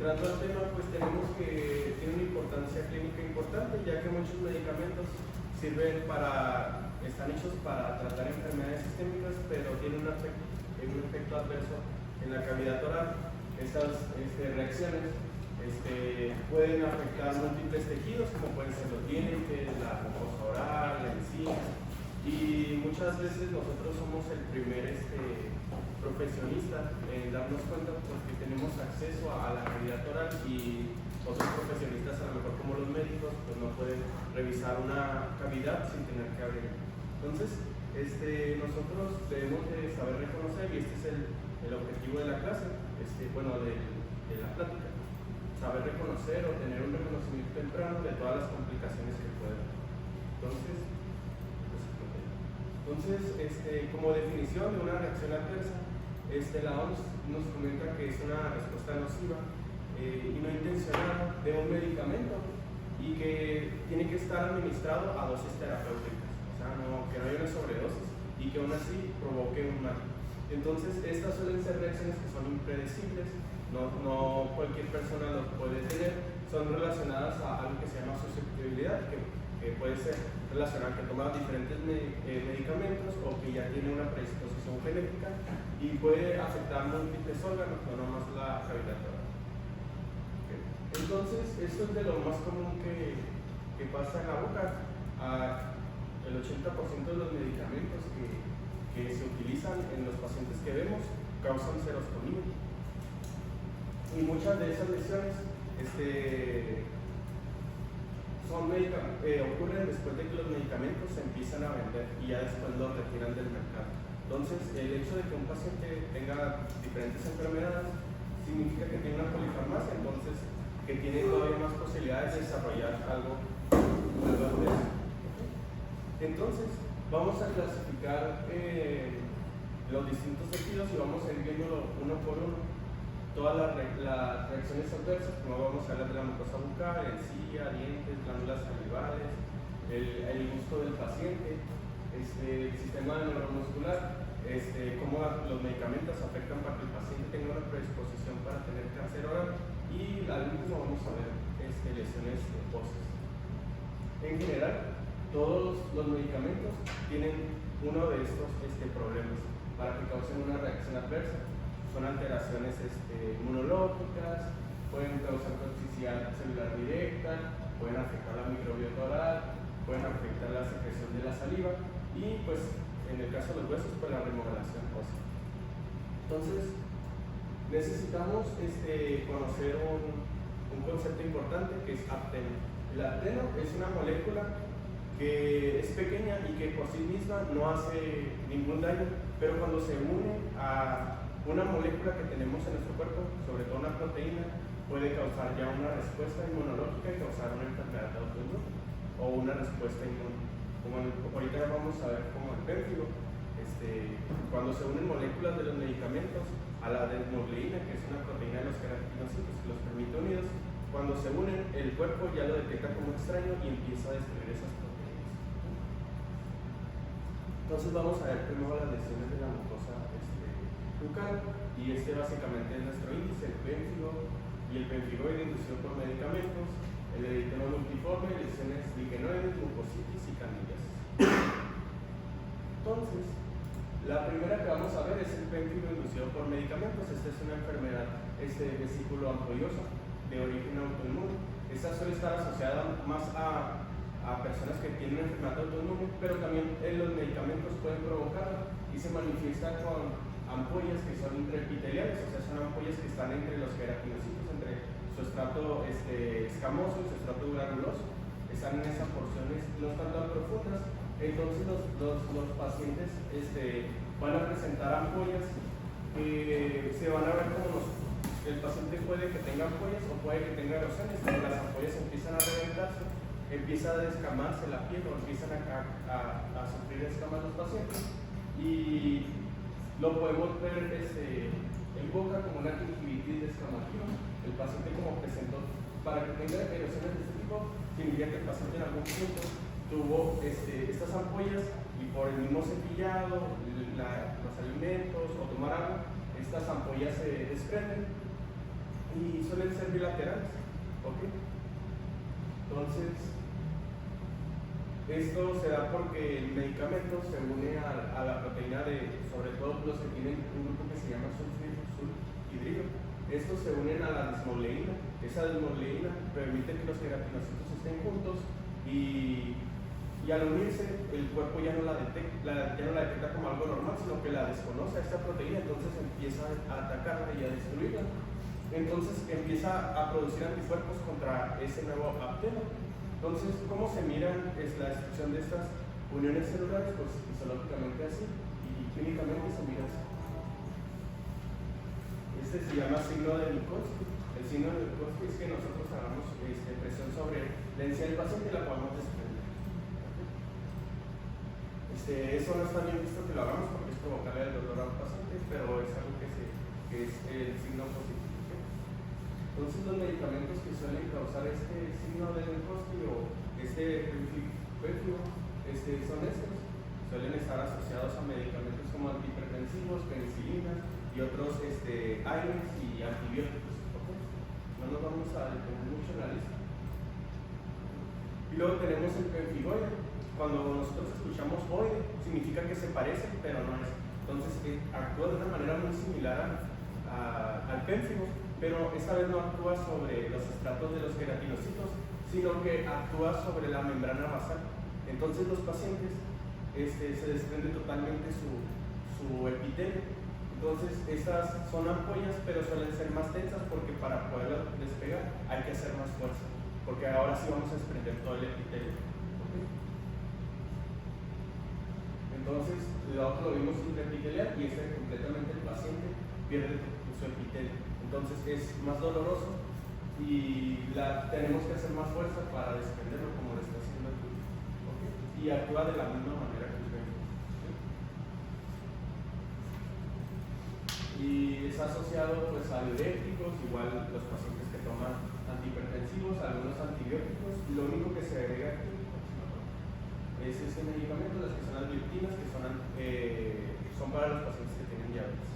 entrando al tema, pues tenemos que tiene una importancia clínica importante, ya que muchos medicamentos están hechos para tratar enfermedades sistémicas, pero tienen un efecto adverso en la cavidad oral. Estas reacciones pueden afectar múltiples tejidos, como pueden ser los dientes, la mucosa oral, la encía, y muchas veces nosotros somos el primer profesionista en darnos cuenta porque tenemos acceso a la cavidad oral y otros profesionistas, a lo mejor como los médicos, pues no pueden revisar una cavidad sin tener que abrirla. Entonces, nosotros debemos de saber reconocer, y este es el objetivo de la clase, de la plática, saber reconocer o tener un reconocimiento temprano de todas las complicaciones que pueden haber. Entonces, como definición de una reacción adversa, la OMS nos comenta que es una respuesta nociva y no intencionada de un medicamento y que tiene que estar administrado a dosis terapéuticas, o sea, que no haya una sobredosis y que aún así provoque un mal. Entonces, estas suelen ser reacciones que son impredecibles, no cualquier persona los puede tener, son relacionadas a algo que se llama susceptibilidad, que puede ser relacionada que toma diferentes medicamentos o que ya tiene una predisposición genética y puede afectar múltiples órganos, no nomás la cavidad oral. Okay. Entonces, esto es de lo más común que pasa en la boca. El 80% de los medicamentos que se utilizan en los pacientes que vemos causan serostomía. Y muchas de esas lesiones ocurren después de que los medicamentos se empiezan a vender y ya después los retiran del mercado. Entonces, el hecho de que un paciente tenga diferentes enfermedades significa que tiene una polifarmacia, entonces que tiene todavía más posibilidades de desarrollar algo adverso. Entonces, vamos a clasificar los distintos tejidos y vamos a ir viéndolo uno por uno. Todas las reacciones adversas, como vamos a hablar de la mucosa bucal, encía, dientes, glándulas salivales, el gusto del paciente, el sistema neuromuscular, cómo los medicamentos afectan para que el paciente tenga una predisposición para tener cáncer oral, y al último vamos a ver lesiones óseas. En general, todos los medicamentos tienen uno de estos problemas para que causen una reacción adversa. Son alteraciones inmunológicas, pueden causar toxicidad celular directa, pueden afectar la microbiota oral, pueden afectar la secreción de la saliva y, pues, en el caso de los huesos, pues la remodelación ósea. Entonces, necesitamos conocer un concepto importante que es apteno. El apteno es una molécula que es pequeña y que por sí misma no hace ningún daño, pero cuando se une a una molécula que tenemos en nuestro cuerpo, sobre todo una proteína, puede causar ya una respuesta inmunológica y causar una enfermedad autoinmune o una respuesta inmune. Como ahorita vamos a ver como el pérfido, cuando se unen moléculas de los medicamentos a la desnucleína, que es una proteína de los queratinocitos que los permite unidos, cuando se unen, el cuerpo ya lo detecta como extraño y empieza a destruir esas proteínas. Entonces vamos a ver primero las lesiones de la mucosa bucal, y básicamente es nuestro índice, el pérfido y el pemphigoide inducido por medicamentos, el eritema multiforme, lesiones liquenoides, mucositis y candidiasis. Entonces, la primera que vamos a ver es el pemphigo inducido por medicamentos. Esta es una enfermedad vesículo ampollosa de origen autoinmune. Esta suele estar asociada más a personas que tienen una enfermedad autoinmune, pero también los medicamentos pueden provocarla y se manifiesta con ampollas que son intraepiteliales, o sea, son ampollas que están entre los queratinocitos, entre su estrato escamoso y su estrato granuloso, están en esas porciones, no están tan profundas. Entonces los pacientes van a presentar ampollas que se van a ver como el paciente puede que tenga ampollas o puede que tenga erosiones, cuando las ampollas empiezan a reventarse, empieza a descamarse la piel o empiezan a sufrir escamas los pacientes, y lo podemos ver en boca como una gingivitis descamativa. El paciente, como presentó, para que tenga erosiones de este tipo, significa que el paciente en algún punto tuvo estas ampollas y por el mismo cepillado, los alimentos o tomar agua, estas ampollas se desprenden. y suelen ser bilaterales, ¿ok? Entonces, esto se da porque el medicamento se une a la proteína de, sobre todo los que tienen un grupo que se llama sulfhidrilo. Estos se unen a la desmoleína. Esa desmoleína permite que los queratinocitos estén juntos y al unirse el cuerpo ya no la detecta como algo normal, sino que la desconoce a esta proteína, entonces empieza a atacarla y a destruirla. Entonces empieza a producir anticuerpos contra ese nuevo apteno. Entonces, ¿cómo se mira la destrucción de estas uniones celulares? Pues histológicamente así y clínicamente se mira así. Este se llama signo de Minkowski. El signo de Minkowski es que nosotros hagamos presión sobre la encía del paciente y la podamos desprender. Eso no está bien visto que lo hagamos porque es provocarle el dolor al paciente, pero es algo que es el signo positivo. Entonces los medicamentos que suelen causar este signo de Minkowski o este pérfido son estos. Suelen estar asociados a medicamentos como antihipertensivos, penicilinas y otros AINES y antibióticos. ¿Okay? No nos vamos a detener mucho en la lista. Y luego tenemos el pemfigoide. Cuando nosotros escuchamos oide, significa que se parecen, pero no es. Entonces actúa de una manera muy similar al pemfigo, pero esta vez no actúa sobre los estratos de los queratinocitos, sino que actúa sobre la membrana basal. Entonces los pacientes se desprende totalmente su epitelio. Entonces estas son ampollas, pero suelen ser más tensas porque para poderlas despegar hay que hacer más fuerza, porque ahora sí vamos a desprender todo el epitelio. ¿Okay? Entonces lo otro lo vimos intraepitelial y completamente el paciente pierde su epitelio. Entonces es más doloroso y tenemos que hacer más fuerza para desprenderlo como lo está haciendo aquí. ¿Okay? Y actúa de la misma manera que el pemfigo. ¿Okay? Y es asociado pues a diuréticos, igual los pacientes que toman antihipertensivos, algunos antibióticos. Lo único que se agrega aquí es este medicamento, las que son las gliptinas, que son para los pacientes que tienen diabetes.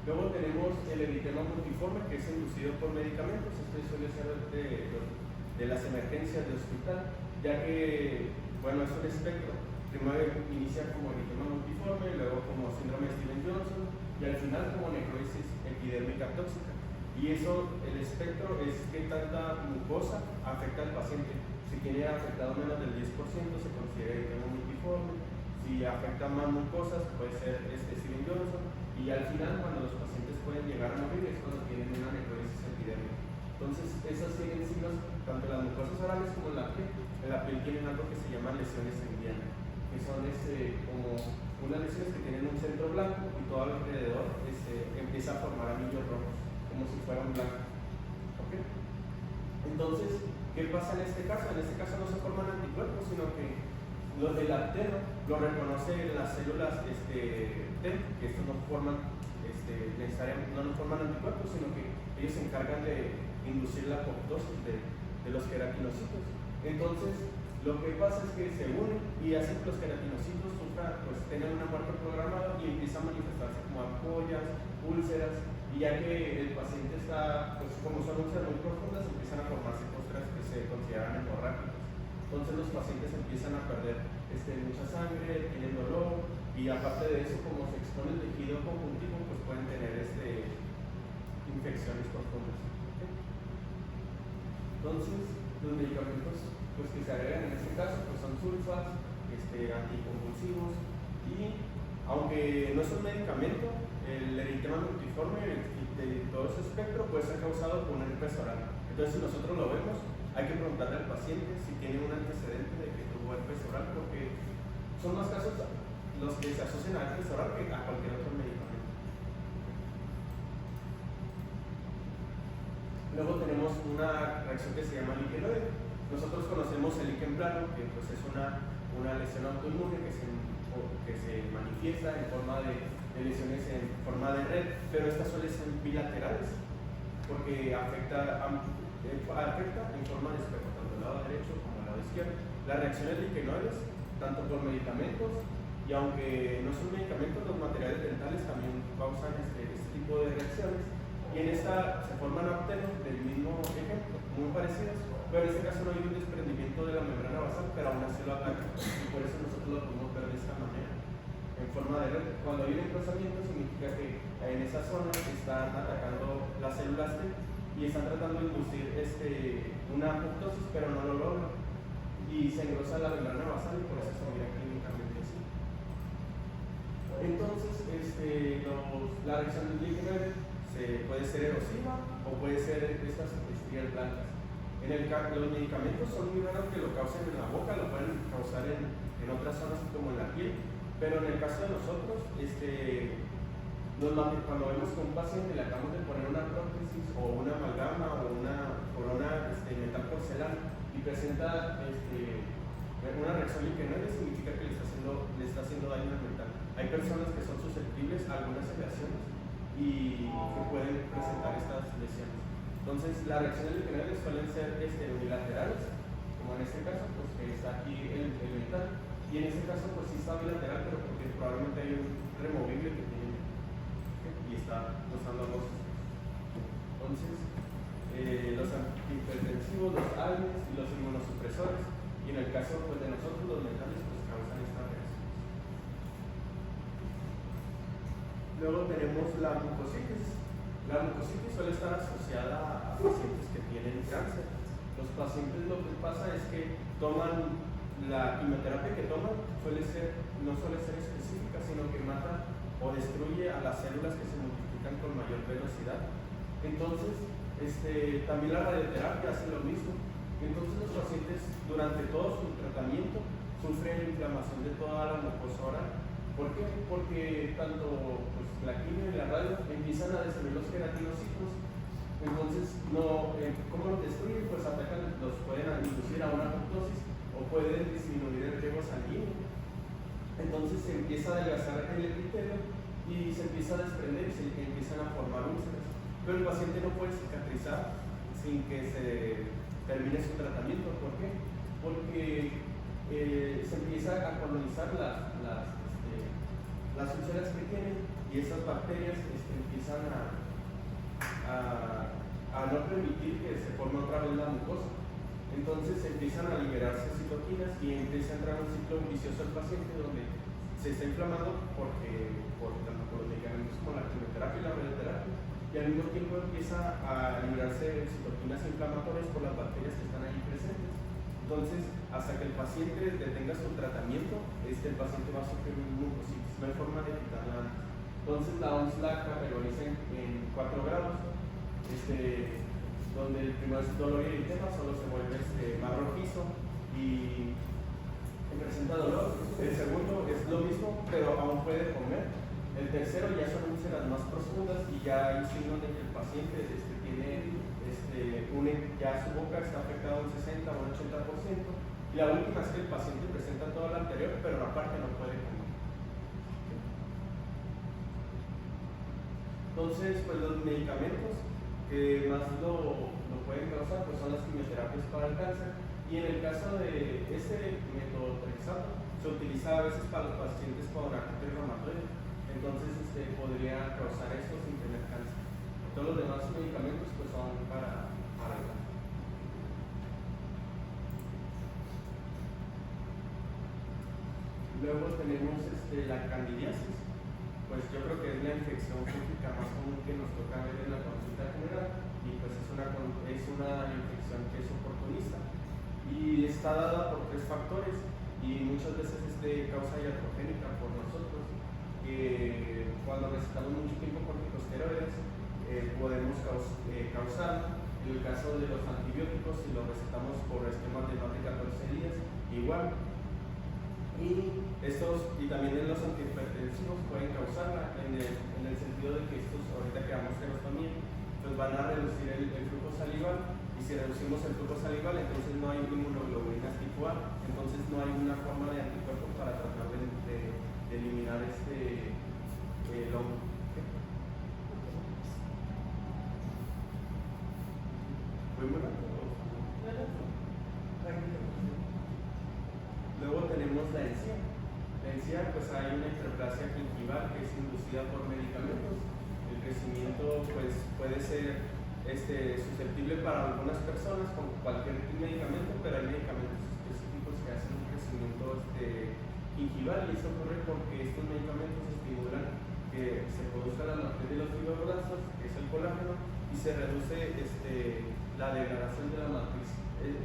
Luego tenemos el eritema multiforme, que es inducido por medicamentos. Este suele ser de las emergencias de hospital, ya que, bueno, es un espectro. Primero inicia como eritema multiforme, luego como síndrome de Stevens-Johnson y al final como necrosis epidérmica tóxica. Y eso, el espectro es que tanta mucosa afecta al paciente. Si tiene afectado menos del 10% se considera eritema multiforme. Si afecta más mucosas puede ser Stevens-Johnson. Y al final, cuando los pacientes pueden llegar a morir, es cuando tienen una necrosis epidérmica. Entonces, esas tienen signos, tanto las mucosas orales como en la piel. En la piel tienen algo que se llama lesiones sanguíneas, que son como unas lesiones que tienen un centro blanco y todo alrededor empieza a formar anillos rojos, como si fueran blancos. ¿Okay? Entonces, ¿qué pasa en este caso? En este caso no se forman anticuerpos, sino que los del apteno lo reconocen las células TEM, que estos no forman necesariamente, no forman anticuerpos, sino que ellos se encargan de inducir la apoptosis de los queratinocitos. Entonces, lo que pasa es que se unen y hacen que los queratinocitos tengan una muerte programada y empiezan a manifestarse como ampollas, úlceras, y ya que el paciente está, pues como son úlceras muy profundas, empiezan a formarse costras que se consideran hemorrágicas. Entonces los pacientes empiezan a perder mucha sangre, tienen dolor y aparte de eso, como se expone el tejido conjuntivo, pues pueden tener infecciones profundas. ¿Okay? Entonces los medicamentos pues, que se agregan en este caso pues, son sulfas, anticonvulsivos y aunque no es un medicamento, el eritema multiforme de todo ese espectro puede ser causado por un herpes oral. Entonces si nosotros lo vemos, hay que preguntarle al paciente si tiene un antecedente de que tuvo herpes oral, porque son más casos los que se asocian a herpes oral que a cualquier otro medicamento. Luego tenemos una reacción que se llama liquenoide. Nosotros conocemos el líquen plano, que pues, es una lesión autoinmune que se manifiesta en forma de lesiones en forma de red, pero estas suelen ser bilaterales, porque afecta en forma de espejo, tanto el lado derecho como el lado izquierdo. Las reacciones liquenoides, tanto por medicamentos, y aunque no son medicamentos, los materiales dentales también causan este tipo de reacciones, Y en esta se forman aptenos del mismo ejemplo, muy parecidos, pero en este caso no hay un desprendimiento de la membrana basal, pero aún así lo ataca. Y por eso nosotros lo podemos ver de esta manera, en forma de red. Cuando hay un encruzamiento significa que en esa zona están atacando las células T y están tratando de inducir una apoptosis, pero no lo logran. Y se engrosa la membrana basal y por eso se mira clínicamente así. Entonces, la reacción del Lichtenberger puede ser erosiva o puede ser estas estrías blancas. Los medicamentos son muy raros que lo causen en la boca, lo pueden causar en otras zonas como en la piel, pero en el caso de nosotros, cuando vemos que un paciente le acabamos de poner una prótesis o una amalgama o una corona metal porcelana y presenta una reacción lichenoide, significa que le está haciendo daño al metal. Hay personas que son susceptibles a algunas aleaciones y que pueden presentar estas lesiones. Entonces, las reacciones lichenoides suelen ser unilaterales, como en este caso, pues que está aquí el metal, y en este caso, pues sí está bilateral, pero porque probablemente hay un removible que tiene y está usando ambos. Entonces, los antihipertensivos, los ALMES y los inmunosupresores, y en el caso pues, de nosotros, los metales, pues causan esta reacción. Luego tenemos la mucositis. La mucositis suele estar asociada a pacientes que tienen cáncer. Los pacientes lo que pasa es que toman la quimioterapia que toman no suele ser específica, sino que mata o destruye a las células que se multiplican con mayor velocidad. Entonces, también la radioterapia hace lo mismo. Entonces los pacientes durante todo su tratamiento sufren inflamación de toda la mucosa oral. ¿Por qué? Porque tanto pues, la quimio y la radio empiezan a destruir los queratinocitos. Entonces, ¿cómo los destruyen? Pues los pueden inducir a una apoptosis o pueden disminuir el riego sanguíneo. Entonces se empieza a adelgazar el epitelio y se empieza a desprender y se empiezan a formar úlceras. Pero el paciente no puede cicatrizar sin que se termine su tratamiento. ¿Por qué? Porque se empieza a colonizar las úlceras que tienen y esas bacterias empiezan a no permitir que se forme otra vez la mucosa. Entonces empiezan a liberarse citoquinas y empieza a entrar un ciclo vicioso al paciente donde se está inflamando tanto por los medicamentos como la quimioterapia y la radioterapia, y al mismo tiempo empieza a liberarse citoquinas inflamatorias por las bacterias que están ahí presentes. Entonces, hasta que el paciente detenga su tratamiento, el paciente va a sufrir un mucositis, no hay forma de quitarla antes. Entonces, la OMS la categoriza en 4 grados. Donde el primero es dolor y eritema, solo se vuelve más rojizo y presenta dolor. El segundo es lo mismo, pero aún puede comer. El tercero ya son úlceras más profundas y ya hay signos de que el paciente tiene ya su boca está afectada un 60 o un 80%. Y la última es que el paciente presenta todo lo anterior, pero la parte no puede comer. Entonces, pues los medicamentos que más lo pueden causar pues son las quimioterapias para el cáncer, y en el caso de este metotrexato se utiliza a veces para los pacientes con artritis reumatoide, entonces podría causar esto sin tener cáncer. Todos los demás medicamentos pues son para el cáncer. Luego tenemos la candidiasis. Pues yo creo que es la infección fúngica más común que nos toca ver en la consulta general, y pues es una infección que es oportunista y está dada por 3 factores, y muchas veces causa iatrogénica por nosotros, que cuando recetamos mucho tiempo corticosteroides podemos causar. En el caso de los antibióticos, si los recetamos por esquemas de más de 14 días, igual. Y también en los antihipertensivos pueden causarla en el sentido de que estos, ahorita que damos serostomía, pues van a reducir el flujo salival, y si reducimos el flujo salival, entonces no hay inmunoglobulinas tipo A, entonces no hay una forma de anticuerpo para tratar de eliminar hongo. ¿Voy muy rápido? Luego tenemos la encía. La encía, pues hay una hiperplasia gingival que es inducida por medicamentos. El crecimiento pues, puede ser susceptible para algunas personas con cualquier medicamento, pero hay medicamentos específicos que hacen un crecimiento gingival, y eso ocurre porque estos medicamentos estimulan que se produzca la matriz de los fibroblastos, que es el colágeno, y se reduce la degradación de la matriz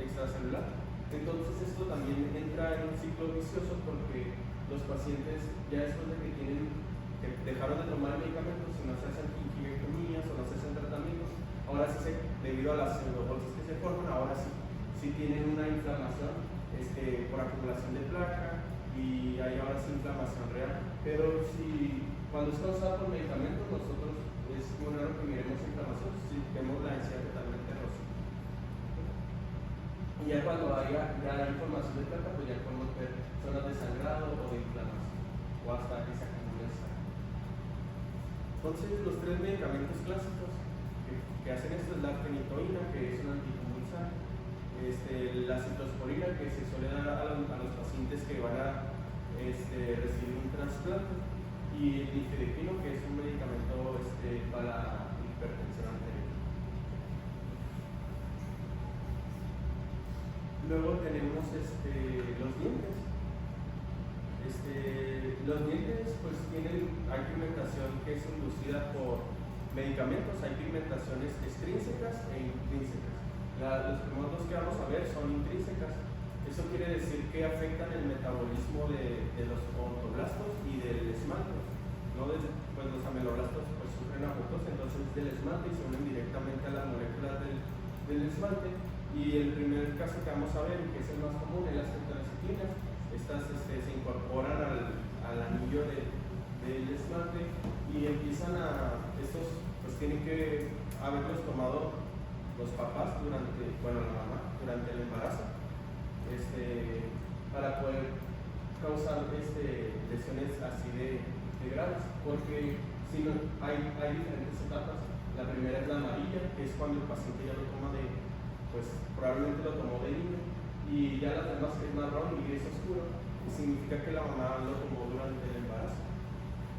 extracelular. Entonces esto también entra en un ciclo vicioso, porque los pacientes ya después de que dejaron de tomar medicamentos, si no se hacen gingivectomías o no se hacen tratamientos, ahora sí, debido a las pseudobolsas que se forman, ahora sí tienen una inflamación por acumulación de placa, y hay ahora sí inflamación real. Pero cuando es causada por medicamentos, nosotros es muy raro que miremos inflamación si vemos la encía totalmente rosa. Y ya cuando haya información de placa, pues ya podemos ver zonas de sangrado o de inflamación, o hasta que se acumule sangre. Entonces, los tres medicamentos clásicos que hacen esto es la fenitoína, que es un anticonvulsante, la ciclosporina, que se suele dar a los pacientes que van a recibir un trasplante, y el nifedipino, que es un medicamento para la hipertensión arterial. Luego tenemos los dientes. Los dientes pues hay pigmentación que es inducida por medicamentos, hay pigmentaciones extrínsecas e intrínsecas. Los primeros dos que vamos a ver son intrínsecas. Eso quiere decir que afectan el metabolismo de los odontoblastos y del esmalte. Pues los ameloblastos pues sufren apoptosis, entonces del esmalte, y se unen directamente a las moléculas del esmalte. Y el primer caso que vamos a ver, que es el más común, es las tetracyclinas. Estas se incorporan al anillo del esmalte, y empiezan estos pues tienen que haberlos tomado los papás la mamá durante el embarazo, para poder causar lesiones así de graves, porque si no, hay diferentes etapas. La primera es la amarilla, que es cuando el paciente ya lo toma pues probablemente lo tomó de niño, y ya las demás, que es marrón y gris oscuro, significa que la mamá lo tomó durante el embarazo.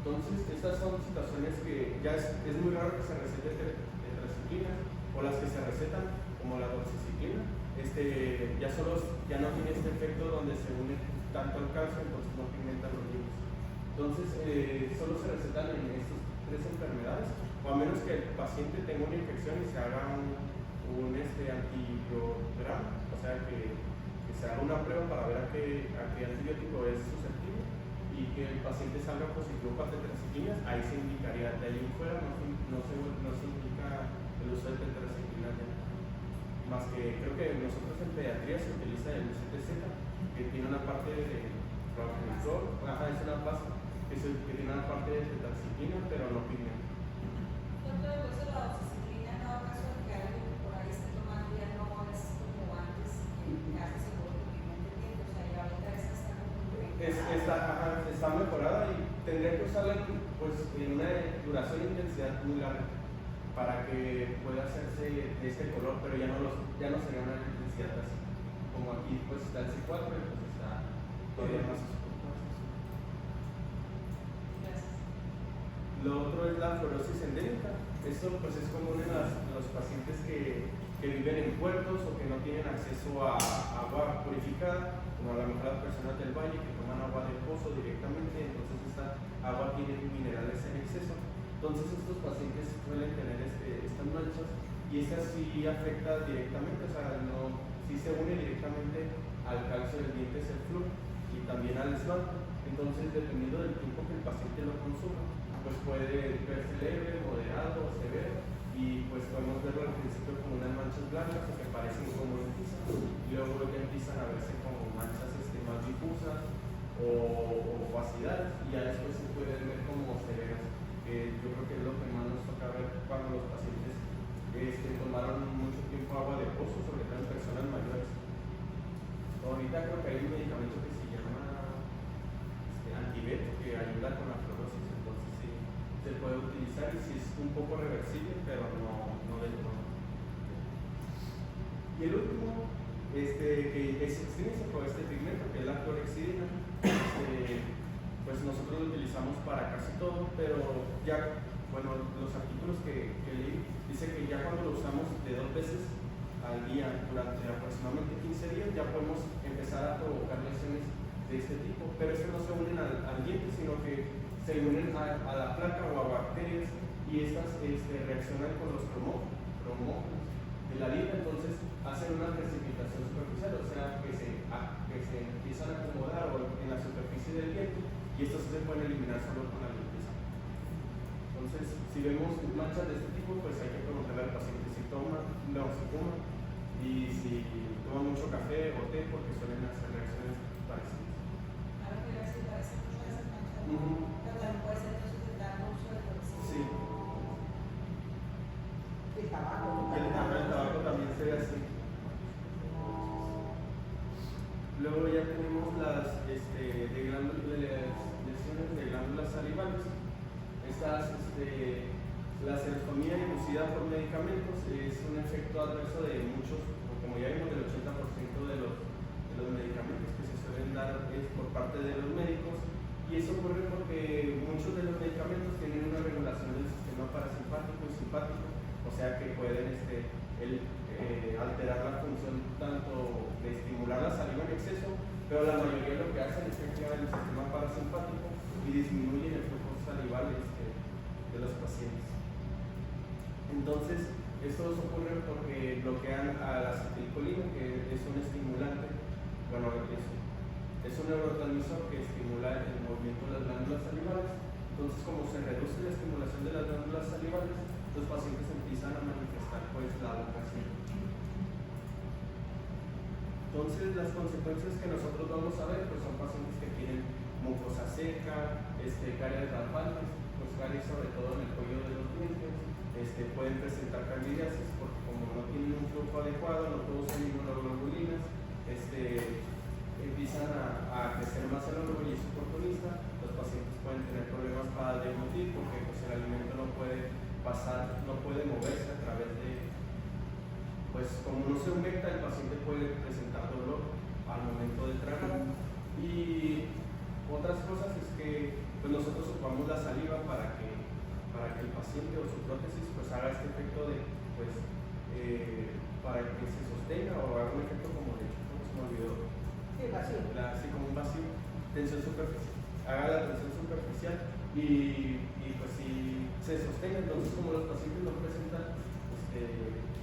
Entonces, estas son situaciones que ya es muy raro que se recete tetracyclinas, o las que se recetan, como la doxiciclina, ya no tiene este efecto donde se une tanto al calcio, entonces no pigmentan los niños. Entonces, solo se recetan en estas tres enfermedades, o a menos que el paciente tenga una infección y se haga un antibiograma, o sea que se haga una prueba para ver a qué antibiótico es susceptible, y que el paciente salga positivo para tetracyclinas. Ahí se indicaría. De ahí en fuera no se indica el uso de tetracyclinas ya. Más que creo que nosotros en pediatría se utiliza el CTZ, que tiene una parte de clorfenitrol, es una pasta que tiene una parte de tetracyclina, pero no pigmenta. Está mejorada, y tendría que usarla pues, en una duración e intensidad muy larga para que pueda hacerse de este color, pero ya no sería una intensidad así. Como aquí pues está el C4, pues está todavía más oscuro. Lo otro es la fluorosis endémica. Esto pues es común en los pacientes que viven en puertos o que no tienen acceso a agua purificada, como a lo mejor las personas del valle que toman agua de pozo directamente, entonces esta agua tiene minerales en exceso. Entonces estos pacientes suelen tener estas manchas, y esta sí afecta directamente, o sea, sí se une directamente al calcio del diente, es el flúor, y también al esmalte. Entonces, dependiendo del tiempo que el paciente lo consuma, pues puede verse leve, moderado o severo, y pues podemos verlo al principio como unas manchas blancas o que parecen como lentisas, y luego ya empiezan a verse como manchas más difusas o opacidades, y ya después se pueden ver como severas. Yo creo que es lo que más nos toca ver cuando los pacientes tomaron mucho tiempo agua de pozo, sobre todo en personas mayores. Ahorita creo que hay un medicamento que se llama Antiveto, que ayuda con la fluorosis, entonces sí se puede utilizar, y sí es un poco reversible, pero no del todo. Y el último, que es extrínseco, pigmento, que es la clorhexidina, pues nosotros lo utilizamos para casi todo, pero ya bueno, los artículos que leí, dice que ya cuando lo usamos de 2 veces al día durante aproximadamente 15 días ya podemos empezar a provocar lesiones de este tipo, pero eso no se unen al diente, sino que se unen a la placa o a bacterias y estas reaccionan con los cromógenos de la liga, entonces hacen una precipitación superficial, o sea que se empiezan a acomodar en la superficie del diente y estos se pueden eliminar solo con la limpieza. Entonces, si vemos manchas de este tipo, pues hay que preguntarle al paciente si fuma, y si toma mucho café o té, porque suelen hacer reacciones parecidas. Claro que se parece mucho a esas manchas, pero también puede ser entonces de tanto uso de toxinas. Sí. El tabaco. El tabaco también se ve así. Luego ya tenemos las lesiones de glándulas salivales. La serostomía inducida por medicamentos es un efecto adverso de muchos, como ya vimos, del 80% de los medicamentos que se suelen dar por parte de los médicos, y eso ocurre porque muchos de los medicamentos tienen una regulación del sistema parasimpático y simpático, o sea que pueden alterar la función tanto de estimular la saliva en exceso, pero la mayoría lo que hacen es que activan el sistema parasimpático y disminuyen el flujo salival de los pacientes. Entonces, esto ocurre porque bloquean a la acetilcolina, que es un estimulante, bueno, es un neurotransmisor que estimula el movimiento de las glándulas salivales. Entonces, como se reduce la estimulación de las glándulas salivales, los pacientes empiezan a manifestar pues la boca seca. Entonces, las consecuencias que nosotros vamos a ver pues son pacientes que tienen mucosa seca, caries raspantes, pues caries sobre todo en el cuello de los dientes, pueden presentar candidiasis porque como no tienen un flujo adecuado, no producen inmunoglobulinas, empiezan a crecer más el hongo y es oportunista. Los pacientes pueden tener problemas para deglutir porque pues, el alimento no puede pasar, no puede moverse a través de, pues como no se humecta, el paciente puede presentar dolor al momento de tragar. Y otras cosas es que pues, nosotros ocupamos la saliva para que el paciente o su prótesis pues haga este efecto de, pues, para que se sostenga o haga un efecto como de hecho, como se me olvidó. Sí, vacío. Así como un vacío, tensión superficial, haga la tensión superficial y pues si se sostenga, entonces como los pacientes no presentan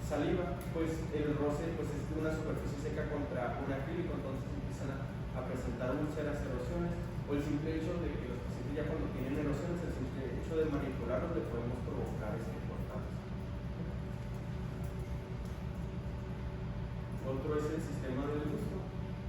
saliva, pues el roce pues es una superficie seca contra un acrílico, entonces empiezan a presentar úlceras, erosiones, o el simple hecho de que los pacientes ya cuando tienen erosiones, el simple hecho de manipularlos le podemos provocar cortados. Otro es el sistema del gusto.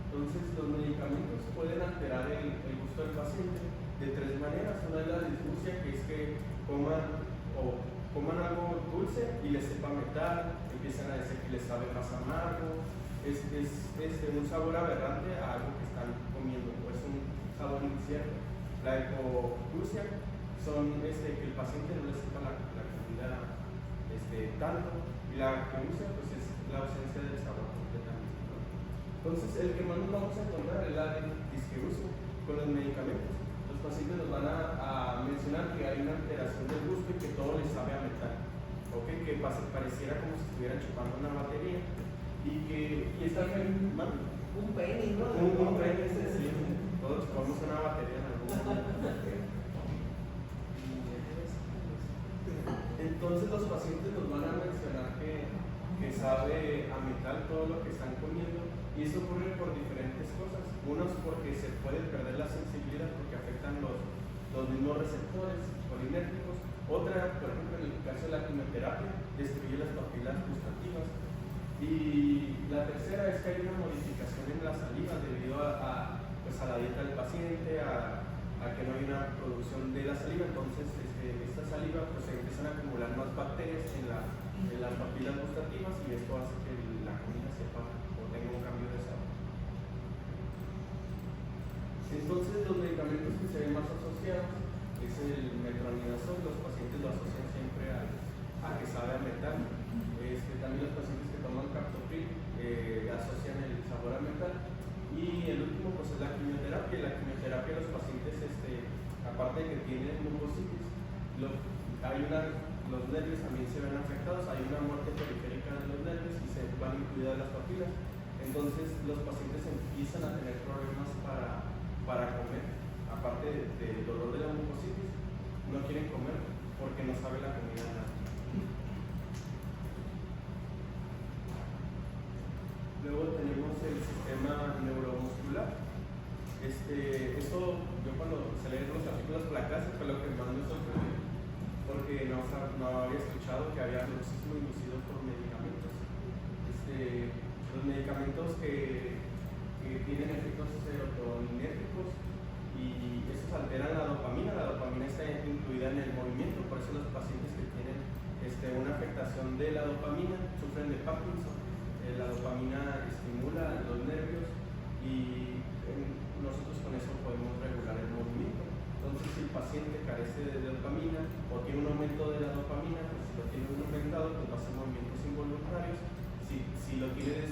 Entonces los medicamentos pueden alterar el gusto del paciente de 3 maneras. Una es la disgustia, que es que coman algo dulce y les sepa metal, empiezan a decir que les sabe más amargo, es un sabor aberrante a algo que están comiendo, o es un sabor incierto. La hipoglucemia son que el paciente no le sepa la comida tanto, y la hipoglucemia pues es la ausencia del sabor completamente, ¿no? Entonces el que más nos vamos a encontrar es la disgeusia con los medicamentos. Los pacientes nos van a mencionar que hay una alteración del gusto y que todo les sabe a metal, ¿okay? Que pareciera como si estuvieran chupando una batería y está un penny, ¿no? Un penny, sí, todos chupamos una batería en algún momento. Entonces los pacientes nos van a mencionar que sabe a metal todo lo que están comiendo, y eso ocurre por diferentes cosas. Unos porque se puede perder la sensibilidad porque afectan los mismos receptores colinérgicos. Otra, por ejemplo, en el caso de la quimioterapia, destruye las papilas gustativas. Y la tercera es que hay una modificación en la saliva debido a la dieta del paciente, a que no hay una producción de la saliva. Entonces esta saliva pues se empiezan a acumular más bacterias en las papilas gustativas, y esto hace que la comida sepa o tenga un cambio de sabor. Entonces los medicamentos que se ven más asociados es el metronidazol. Los pacientes lo asocian siempre a que sabe a metal. También los pacientes que toman captopril asocian el sabor a metal. Y el último pues es la quimioterapia. La quimioterapia, los pacientes aparte de que tienen mucositis, los nervios también se ven afectados, hay una muerte periférica de los nervios y se van incluidas las papilas. Entonces los pacientes empiezan a tener problemas para comer, aparte del dolor de la mucositis, no quieren comer porque no sabe la comida nada. Luego tenemos el sistema neuromuscular. Eso yo cuando se leen los artículos por la clase fue lo que más me sorprendió, porque no había escuchado que había bruxismo inducido por medicamentos. Los medicamentos que tienen efectos serotoninérgicos y estos alteran la dopamina está incluida en el movimiento, por eso los pacientes que tienen una afectación de la dopamina sufren de Parkinson. La dopamina estimula los nervios y nosotros con eso podemos regular el movimiento. Entonces, si el paciente carece de dopamina o tiene un aumento de la dopamina, pues si lo tiene aumentado, pues va a hacer movimientos involuntarios. Si lo tiene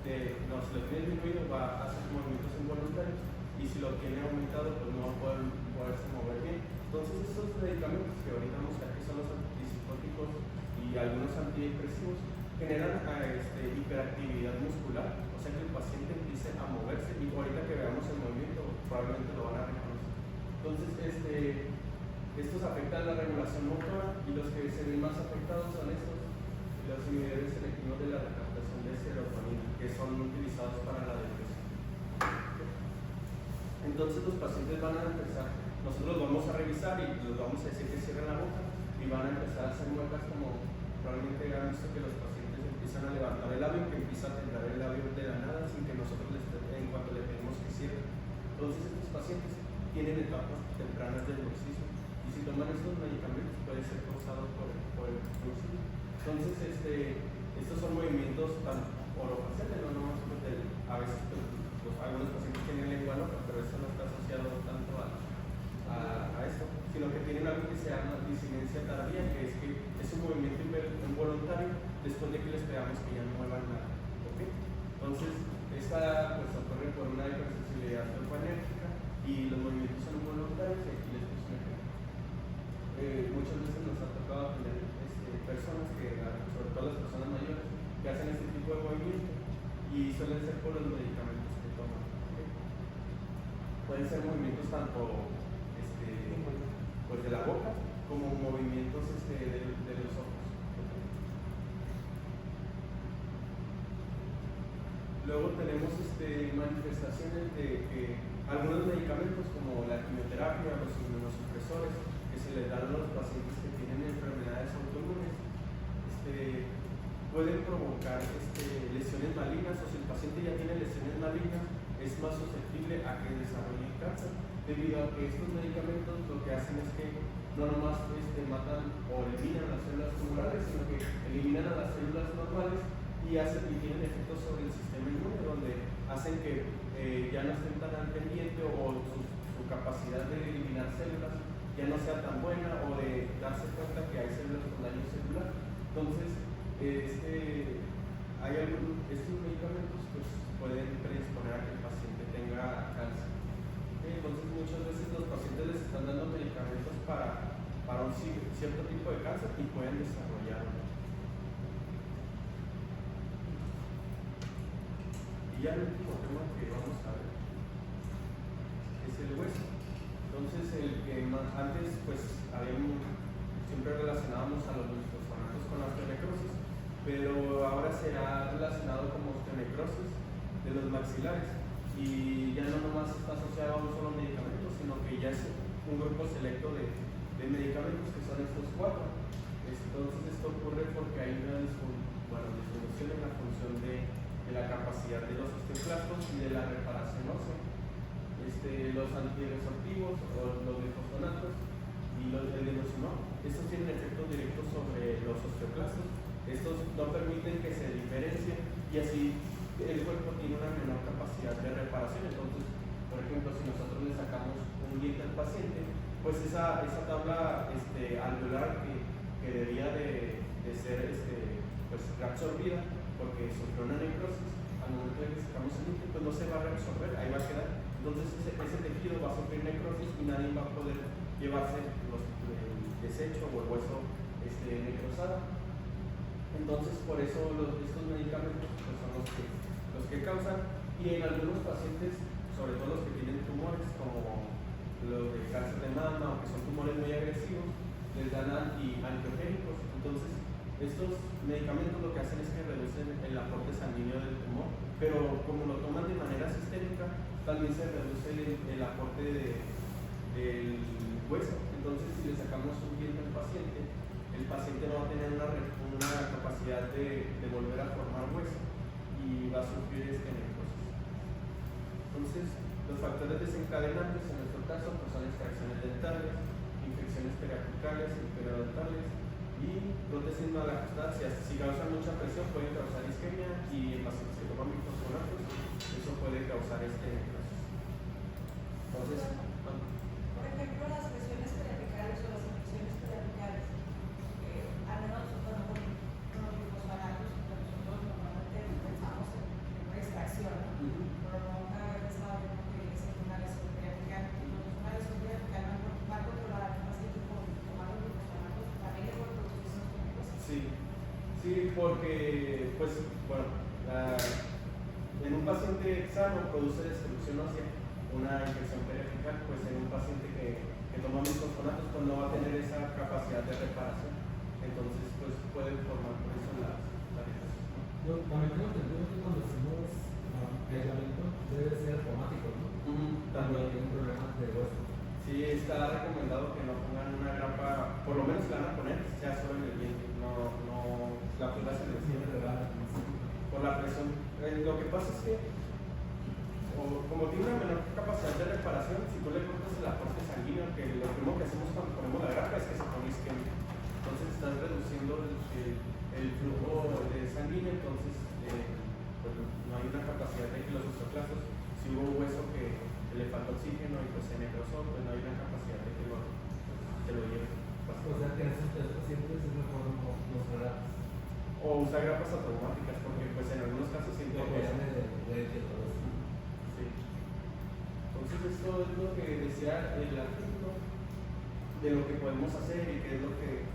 disminuido, va a hacer movimientos involuntarios. Y si lo tiene aumentado, pues no va a poderse mover bien. Entonces, estos medicamentos que ahorita vamos a ver que son los antipsicóticos y algunos antidepresivos, generan hiperactividad muscular, o sea que el paciente empiece a moverse y ahorita que veamos el movimiento probablemente lo van a reconocer. Entonces, estos afectan la regulación motora y los que se ven más afectados son los inhibidores selectivos de la recaptación de serotonina, que son utilizados para la depresión. Entonces los pacientes van a empezar, nosotros los vamos a revisar y los vamos a decir que cierren la boca y van a empezar a hacer muecas como probablemente han visto que los pacientes empiezan a levantar el labio, que empieza a temblar el labio de la nada sin que nosotros en cuanto le pedimos que cierren. Entonces estos pacientes tienen etapas tempranas del bruxismo y si toman estos medicamentos puede ser causado por el bruxismo. Entonces estos son movimientos tan orofaciales, no a veces algunos pacientes tienen lengua loca, pero eso no está asociado tanto a esto, sino que tienen algo que se llama disinencia tardía, que es un movimiento involuntario después de que les pedamos que ya no muevan nada. ¿Okay? Entonces, esta pues ocurre por una hipersensibilidad dopaminérgica y los movimientos son involuntarios y aquí les puse un ejemplo. Muchas veces nos ha tocado tener personas sobre todo las personas mayores, que hacen este tipo de movimiento y suelen ser por los medicamentos que toman. ¿Okay? Pueden ser movimientos tanto pues de la boca como movimientos de los ojos. ¿Okay? Luego tenemos manifestaciones de que algunos medicamentos como la quimioterapia, los inmunosupresores que se les dan a los pacientes que tienen enfermedades autoinmunes pueden provocar lesiones malignas, o si el paciente ya tiene lesiones malignas es más susceptible a que desarrolle cáncer, debido a que estos medicamentos lo que hacen es que no nomás matan o eliminan las células tumorales, sino que eliminan a las células normales y tienen efectos sobre el sistema inmune, donde hacen que ya no estén tan al pendiente o su capacidad de eliminar células ya no sea tan buena, o de darse cuenta que hay células con daño celular. Entonces, estos medicamentos pues, pueden predisponer a que el paciente tenga cáncer. Entonces, muchas veces los pacientes les están dando medicamentos para un cierto tipo de cáncer y pueden desarrollarlo. Y ya el último tema que vamos a ver es el hueso. Entonces, el que antes pues siempre relacionábamos a los glifosatos con la osteonecrosis, pero ahora se ha relacionado como osteonecrosis de los maxilares y ya no nomás está asociado a un solo medicamento, sino que ya es un grupo selecto de medicamentos que son estos 4. Entonces esto ocurre porque hay una disminución en la función de la capacidad de los osteoclastos y de la reparación ósea. Los antiresortivos o los glifosatos y los denosumab, estos tienen efectos directos sobre los osteoclastos. Estos no permiten que se diferencien y así el cuerpo tiene una menor capacidad de reparación. Entonces, por ejemplo, si nosotros le sacamos un diente al paciente, pues esa tabla alveolar que debía de ser pues, reabsorbida porque sufrió una necrosis, al momento de que sacamos el diente, pues no se va a reabsorber, ahí va a quedar. Entonces ese tejido va a sufrir necrosis y nadie va a poder llevarse deshecho o el hueso necrosado. Entonces, por eso estos medicamentos pues, son los que causan, y en algunos pacientes, sobre todo los que tienen tumores como los de cáncer de mama o que son tumores muy agresivos, les dan antiangiogénicos. Entonces, estos medicamentos lo que hacen es que reducen el aporte sanguíneo del tumor, pero como lo toman de manera sistémica, también se reduce el aporte del hueso. Entonces, si le sacamos un diente al paciente, el paciente no va a tener una capacidad de volver a formar hueso y va a sufrir necrosis. Entonces, los factores desencadenantes en nuestro caso pues, son extracciones dentales, infecciones periapicales y periodontales y prótesis malajustadas. Si causan mucha presión pueden causar isquemia, y en pacientes que toman bifosfonatos eso puede causar necrosis. Entonces, por ejemplo, las lesiones periapicales o las infecciones periapicales, al menos con los bifosfonatos, nosotros normalmente pensamos en una extracción, pero nunca he pensado que es una lesión periapical. Entonces, una lesión periapical va a controlar al paciente con tomar los bifosfonatos, también es por producir esos químicos. sí, porque, pues, bueno, en un paciente sano produce destrucción ósea. Una infección periapical, pues en un paciente que toma bifosfonatos pues no va a tener esa capacidad de reparación, entonces pues pueden formar por eso las lesiones. Yo también tengo entendido que cuando hacemos aislamiento debe ser traumático, ¿no? También hay problemas de hueso. Sí, está recomendado que no pongan una grapa, por lo menos la van a poner, sea solo en el diente, no la pongas en el diente por la presión. Lo que pasa es que como tiene una menor capacidad de reparación, si tú le cortas el aporte sanguíneo, que lo primero que hacemos cuando ponemos la grapa es que se pone isquemia, entonces estás reduciendo el flujo de sanguíneo, entonces pues no hay una capacidad de que los osteoclastos, si hubo un hueso que le falta oxígeno y pues se necrosó, pues no hay una capacidad de que lo lleve. O sea que en esos tres pacientes es mejor no usar o usar grapas atraumáticas, porque pues en algunos casos siempre Entonces esto es lo que decía el artículo de lo que podemos hacer y que es lo que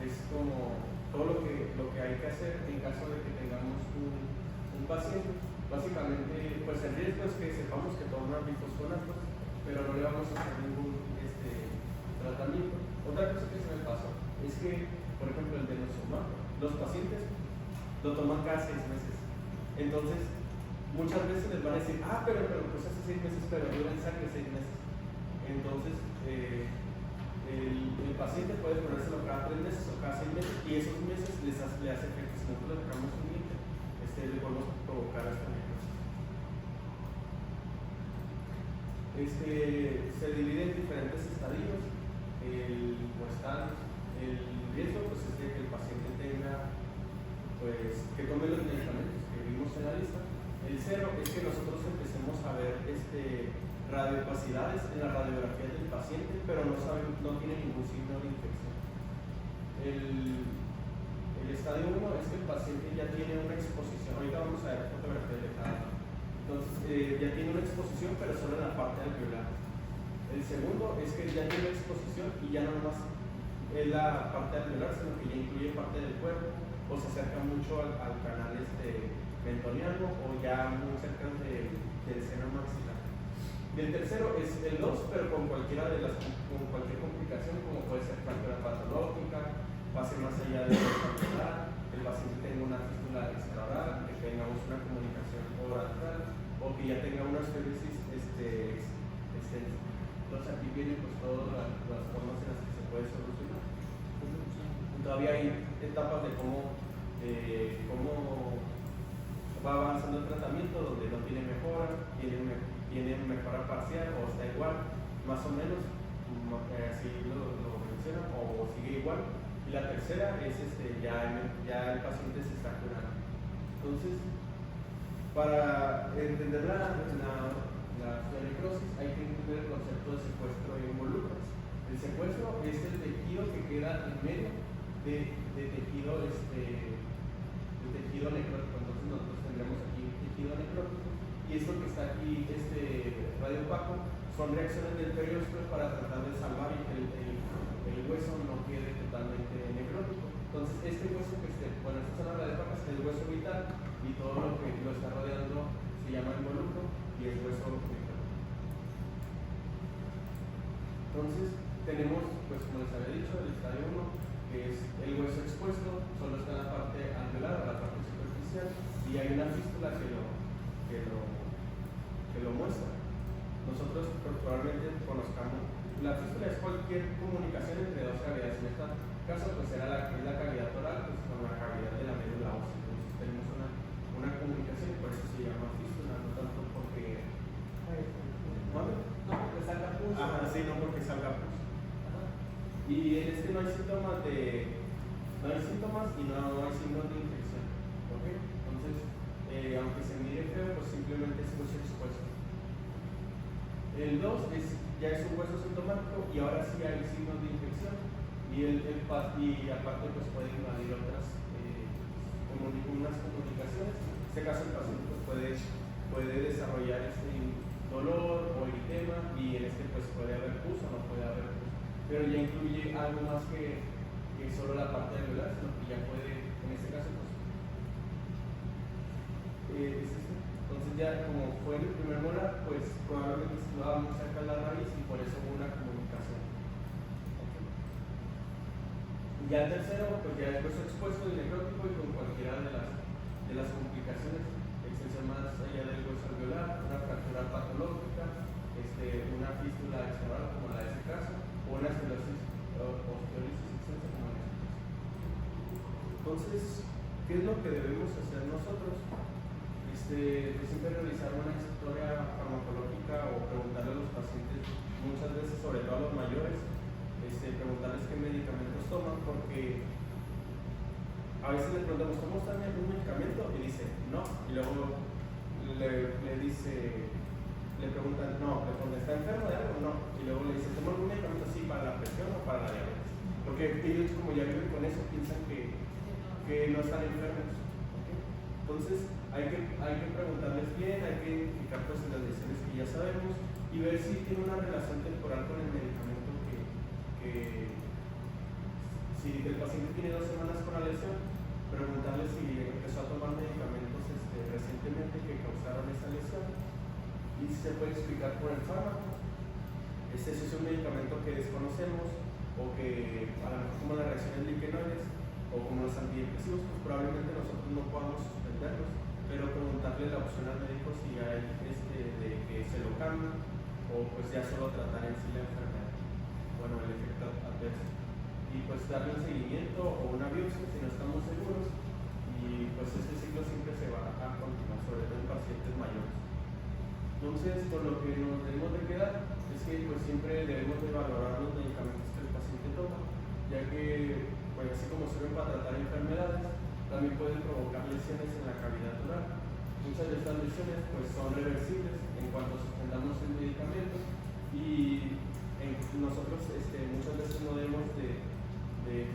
es como todo lo que hay que hacer en caso de que tengamos un paciente. Básicamente, pues el riesgo es que sepamos que toma bifosfonatos, pero no le vamos a hacer ningún tratamiento. Otra cosa que se me pasó es que, por ejemplo, el denosumab, los pacientes lo toman cada 6 meses. Entonces, muchas veces les van a decir, pero pues hace 6 meses, pero dura en sangre 6 meses. Entonces, el paciente puede ponérselo cada 3 meses o cada 6 meses, y esos meses le hace efecto. Si nosotros le dejamos un diente, le podemos provocar esta necrosis. Se divide en diferentes estadios. El riesgo pues, es de que el paciente tenga, pues, que tome los medicamentos que vimos en la lista. El 0 es que nosotros empecemos a ver radiopacidades en la radiografía del paciente, pero no tiene ningún signo de infección. El estadio 1 es que el paciente ya tiene una exposición. Ahorita vamos a ver fotografías de cada uno. Entonces, ya tiene una exposición, pero solo en la parte alveolar. El segundo es que ya tiene exposición y ya no más es la parte alveolar, sino que ya incluye parte del cuerpo, o se acerca mucho al canal mentoniano, o ya muy cerca del seno maxilar. Y el tercero es el 2, pero con cualquier complicación, como puede ser fractura patológica, pase más allá de la enfermedad, el paciente tenga una fístula extraoral, que tengamos una comunicación oral, o que ya tenga una osteosis extensa. Entonces aquí vienen pues todas las formas en las que se puede solucionar. Todavía hay etapas de cómo va avanzando el tratamiento, donde no tiene mejora, tiene mejora parcial o está igual, más o menos, así lo mencionan, o sigue igual. Y la tercera es ya el paciente se está curando. Entonces, para entender la necrosis hay que entender el concepto de secuestro e involucros. El secuestro es el tejido que queda en medio de tejido necrótico. Entonces nosotros tendremos aquí tejido necrótico, y esto que está aquí, radio opaco, son reacciones del periósteo para tratar de salvar el el hueso no quede totalmente necrótico. Entonces, este hueso que bueno, esta zona de vacas es el hueso vital y todo lo que lo está rodeando se llama involucro y es hueso vital. Entonces, tenemos, pues como les había dicho, el estadio 1, que es el hueso expuesto, solo está en la parte alveolar, la parte superficial, y hay una fístula que lo muestra. Nosotros probablemente conozcamos, la fístula es cualquier comunicación entre dos cavidades. En este caso, pues era la cavidad oral pues, con la cavidad de la médula ósea. Entonces tenemos una comunicación y por eso se llama fístula, no tanto porque... ¿Vale? No, porque salga pulso. Ajá, sí, no porque salga pus. Y en este no hay síntomas y no hay signos de infección. ¿Ok? Entonces, aunque se mire feo, pues simplemente es hueso expuesto. El 2 ya es un hueso sintomático y ahora sí hay signos de infección. Y aparte, pues puede invadir otras unas comunicaciones. En este caso, el paciente pues, puede desarrollar dolor o eritema y en este pues puede haber pus o no puede haber pus. Pero ya incluye algo más que solo la parte alveolar, sino que ya puede, en este caso, pues, es este. Entonces ya como fue el primer molar, pues probablemente estaba muy cerca de la raíz y por eso hubo una comunicación. Okay. Ya el tercero, pues ya es hueso expuesto y necrótico y con cualquiera de las complicaciones, extensión más allá del hueso alveolar, una fractura patológica, una fístula extraoral como la de ese caso, o una esclerosis osteolisis extensa como en este caso. Entonces, ¿qué es lo que debemos hacer nosotros? Pues siempre realizar una historia farmacológica o preguntarle a los pacientes, muchas veces, sobre todo a los mayores, preguntarles qué medicamentos toman, porque a veces les preguntamos cómo está un medicamento y dice no, y luego le preguntan no, ¿está enfermo de algo? No, y luego le dice ¿toma algún medicamento así para la presión o para la diabetes? Porque ellos, como ya viven con eso, piensan que no están enfermos. ¿Okay? Entonces hay que preguntarles bien, hay que identificar pues las lesiones que ya sabemos y ver si tiene una relación temporal con el medicamento si el paciente tiene 2 semanas con la lesión, preguntarle si empezó a tomar medicamentos recientemente que causaron esa lesión y si se puede explicar por el fármaco. Si es un medicamento que desconocemos o que a lo mejor como las reacciones liquenoides o como los antidepresivos, pues probablemente nosotros no podamos suspenderlos, pero preguntarle la opción al médico si hay de que se lo cambie o pues ya solo tratar en sí la enfermedad, bueno, el efecto adverso. Y pues darle un seguimiento o una biopsia si no estamos seguros y pues este ciclo siempre se va a continuar, sobre todo en pacientes mayores. Entonces, con lo que nos debemos de quedar es que pues siempre debemos de valorar los medicamentos que el paciente toma, ya que pues así como sirven para tratar enfermedades, también pueden provocar lesiones en la cavidad oral. Muchas de estas lesiones pues son reversibles en cuanto suspendamos el medicamento y nosotros muchas veces no debemos de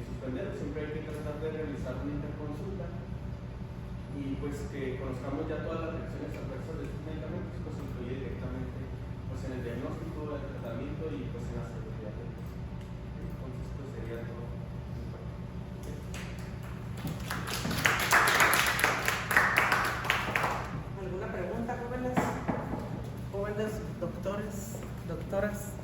suspenderlo, siempre hay que tratar de realizar una interconsulta y pues que conozcamos ya todas las reacciones adversas de estos medicamentos, pues influye directamente pues en el diagnóstico, el tratamiento y pues en la seguridad del paciente. Entonces pues sería todo. ¿Alguna pregunta, jóvenes? Jóvenes doctores, doctoras.